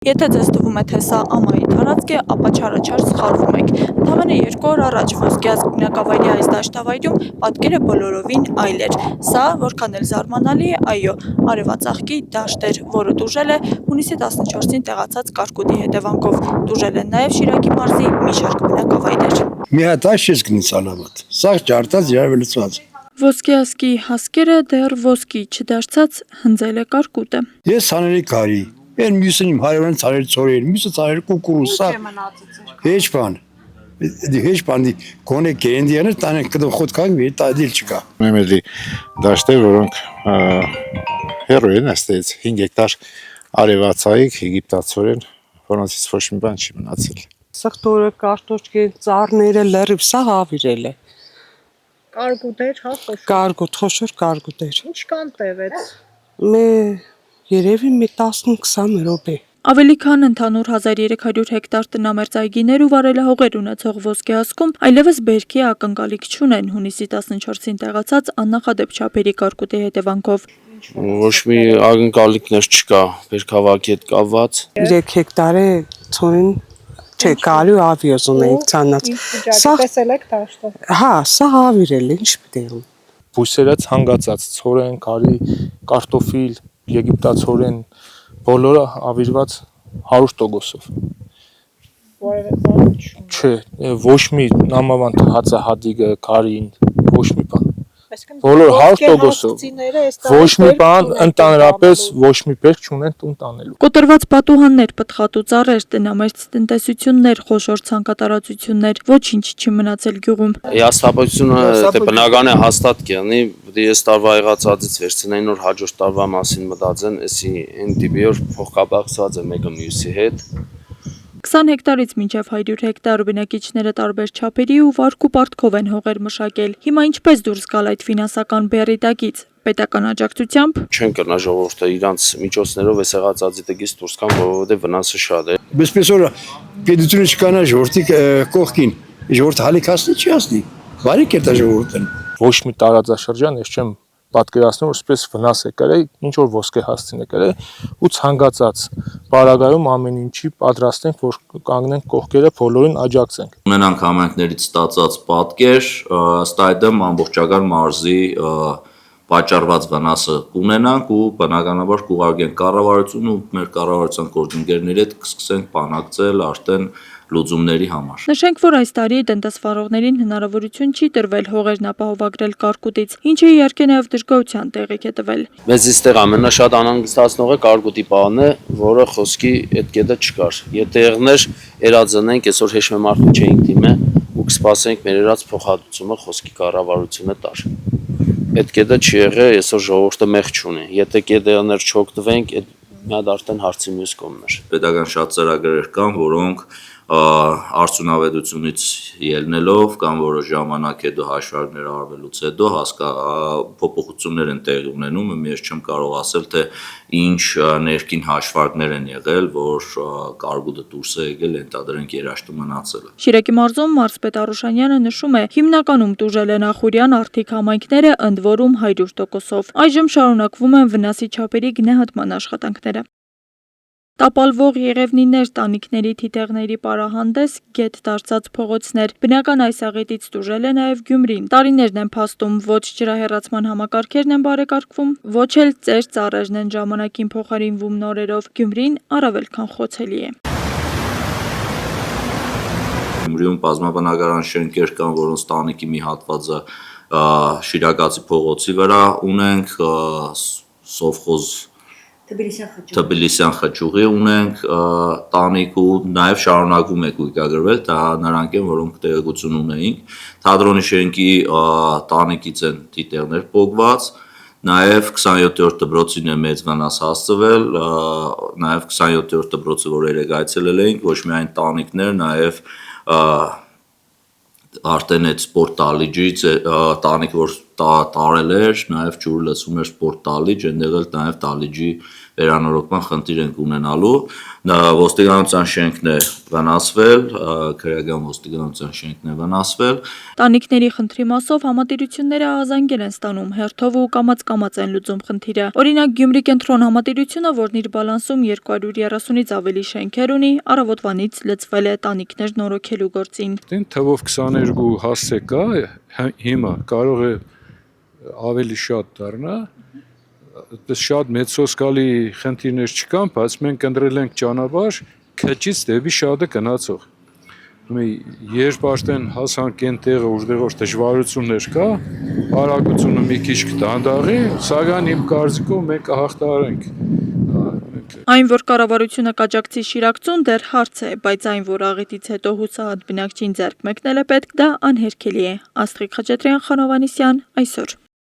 Եթե ձեզ թվում է, թե սա ԱՄԱ-ի տարածք է, ապա չարաչար սխալվում եք։ Ընդամենը 2 օր առաջ Ոսկեազգ բնակավայրի այս դաշտավայրում պատկերը բոլորովին այլ էր։ Սա, որքան էլ զարմանալի է, այո, արևածաղկի դաշտ էր, որը տուժել է հունիսի 14-ին տեղացած կարկուտի հետևանքով։ Տուժել են նաև Շիրակի մարզի մի շարք բնակավայրեր։ Մի հատ այս գնի սալավատ։ Սա ջարդած երևելացված։ Ոսկեազգի հասկերը դեռ ոսկի չդարձած հնձել է կարկուտը։ Ես ցաների կարի։ Են մյուսը իմ հարևան ցարեր ծորեր, մյուսը ցարեր կուկուրուս, սա։ Հեչ բան, գոնե գենդիանը տանը կդու խոթքան մի տադիլ չկա։ Մեմելի դաշտեր, որոնք հեռու են այստեղից 5 հեկտար արևածայիկ եգիպտացորեն, որոնցից ոչ մի բան չի մնացել։ Սխտորը, կարտոչկի, ծառները, լրիվ սա հավիրել է։ Կարգուտեր, հա, խոշոր։ Կարգուտ, խոշոր կարգուտեր։ Ինչ կան տևեց։ Երևի մի 10-20 րոպե։ Ավելի քան ընդհանուր 1300 հեկտար տնամերձ այգիներ ու վարելահողեր ունեցող Ոսկեազգում այլևս բերքի ակնկալիք չունեն հունիսի 14-ին տեղացած աննախադեպ չափերի կարկուտի հետևանքով։ Ոչ մի ակնկալիքներ չկա բերքավակի հետ կապված։ 3 հեկտար է ցորեն չէ, կարի ավիոզ ունենք ցանած։ Սա տեսել եք դաշտը։ Հա, սա հավիրել է, ինչ պիտի անում։ Բույսերը ցանկացած ցորեն, կարի, կարտոֆիլ, եգիպտացորեն բոլորը ավիրված 100%-ով։ Որևէ բան չունի։ Չէ, ոչ մի նամավանդ հացահատիկը, կարին, ոչ մի բան։ Բոլոր 100%-ով։ Ոչ մի բան, ընդհանրապես ոչ մի բերք չունեն տուն տանելու։ Կոտրված պատուհաններ, պտղատու ծառեր, տնամերձ տնտեսություններ, խոշոր ցանկատարածություններ, ոչինչ չի մնացել գյուղում։ Հաստատությունը դե բնական է հաստատ կյանի, ես տարվա եղածածից վերցնեին որ հաջորդ տարվա մասին մտածեն, էսի այն տիպի որ փոխկապակցված է մեկը մյուսի հետ։ 20 հեկտարից մինչև 100 հեկտար բնակիչները տարբեր չափերի ու վարք ու պարտքով են հողեր մշակել։ Հիմա ինչպես դուրս գալ այդ ֆինանսական բեռի տակից։ Պետական աջակցությամբ Չեն կրնա ժողովուրդը իրանց միջոցներով այս եղածածի տակից դուրս գան, որովհետև վնասը շատ է։ Բեսպես որ պետությունը չկանա ժողովրդի կողքին, ժողովուրդը հալիքացնի չի ասնի։ Բարի կերտա ժողովուրդը։ Ոչ մի տարածաշրջան ես չեմ պատկերացնում, որ սպես վնաս է կրել, ինչ որ ոսկե հասցին է կրել ու ցանկացած բարագայում ամեն ինչի պատրաստ ենք, որ կանգնենք կողքերը, բոլորին աջակցենք։ Ունենանք համայնքներից ստացած պատկեր, ըստ այդմ ամբողջական մարզի պատճառված վնասը կունենանք ու բնականաբար կուղարկենք կառավարություն ու մեր կառավարության գործընկերների հետ կսկսենք բանակցել արդեն լուծումների համար։ Նշենք, որ այս տարի տնտեսվարողներին հնարավորություն չի տրվել հողերն ապահովագրել կարկուտից, ինչը իհարկե նաև դժգոհության տեղիք է տվել։ Մեզ իստեղ ամենաշատ անհանգստացնողը կարկուտի բանն է, որը խոսքի այդ կետը չկար։ Եթե եղներ երազանենք, այսօր հեշտ մարդու չէինք դիմե ու կսպասենք մեր երած փոխհատուցումը խոսքի կառավարությունը տար։ Այդ կետը չի եղել, այսօր ժողովուրդը մեղ չունի։ Եթե կետերներ չօգտվենք, այդ մի հատ արդեն հարցի մյուս կողմն էր։ Պետական շատ ծրագրեր կան, որոնք արդյունավետությունից ելնելով կամ որոշ ժամանակ հետո հաշվարկներ արվելուց հետո փոփոխություններ են տեղի ունենում, ես չեմ կարող ասել, թե ինչ ներքին հաշվարկներ են եղել, որ կարկուտը դուրս է եկել, ենթադրենք երաշտը մնացել է։ Շիրակի մարզում մարզպետ Արուշանյանը նշում է, հիմնականում տուժել են ախուրյան արդիկ համայնքները, ընդ որում 100%-ով։ Այժմ շարունակվում են վնասի չափերի գնահատման աշխատանքները։ Տապալվող երևնիներ, տանիքների թիթեղների պարահանդես, գետ դարձած փողոցներ, բնական այս աղետից տուժել է նաև Գյումրին։ Տարիներն են փաստում, ոչ ջրահեռացման համակարգերն են բարեկարգվում, ոչ էլ ծեր ծառերն են ժամանակին փոխարինվում նորերով։ Գյումրին առավել քան խոցելի է։ Գյումրիում բազմաբնակարան շենքեր կան, որոնց տանիքի մի հատվածը Շիրակացի փողոցի վրա ունենք, սովխոզ Թբիլիսյան խճուղի ունենք տանիք ու նաև շարունակում է կույկագրվել, դա նրանք են, որոնք տեղեկություն ունեինք։ Թատրոնի շենքի տանիքից են թիթեղներ պոկված, նաև 27-րդ դպրոցին է մեծ վնաս հասցվել, նաև 27-րդ դպրոցը, որ երեք այցելել էինք, ոչ միայն տանիքներ, նաև արդեն այդ սպորտ տալիջից տանիք, որ տարել էր, նաև ջուրը լցում էր սպորտ տալիջ, այնտեղ էլ նաև տալիջի վերանորոգման խնդիր ենք ունենալու։ Ոստիկանության շենքն է վնասվել, քրեական ոստիկանության շենքն է վնասվել։ Տանիքների խնդրի մասով համատիրությունները ահազանգել են ստանում, հերթով ու կամաց են լուծում խնդիրը։ Օրինակ Գյումրի կենտրոն համատիրությունը, որն իր բալանսում 230-ից ավելի շենքեր ունի, առավոտվանից լծվել է տանիքներ նորոգելու գործին։ Թվով 22 հասցե կա, հիմա կարող է ավելի շատ դառնա, այդպես շատ մեծ սոսկալի խնդիրներ չկան, բայց մենք ընտրել ենք ճանապարհ քչից դեպի շատը գնացող։ Երբ արդեն հասանք այն տեղը, որտեղ դժվարություններ կա, արագությունը մի քիչ կդանդաղի, սակայն իմ կարծիքով մենք կհաղթահարենք։ Այն, որ կառավարությունը կաջակցի Շիրակցուն, դեռ հարց է, բայց այն, որ աղետից հետո հուսահատ բնակչին ձեռք մեկնել է պետք, դա անհերքելի է։ Աստղիկ Խաչատրյան, Խանովանիսյան, այսօր։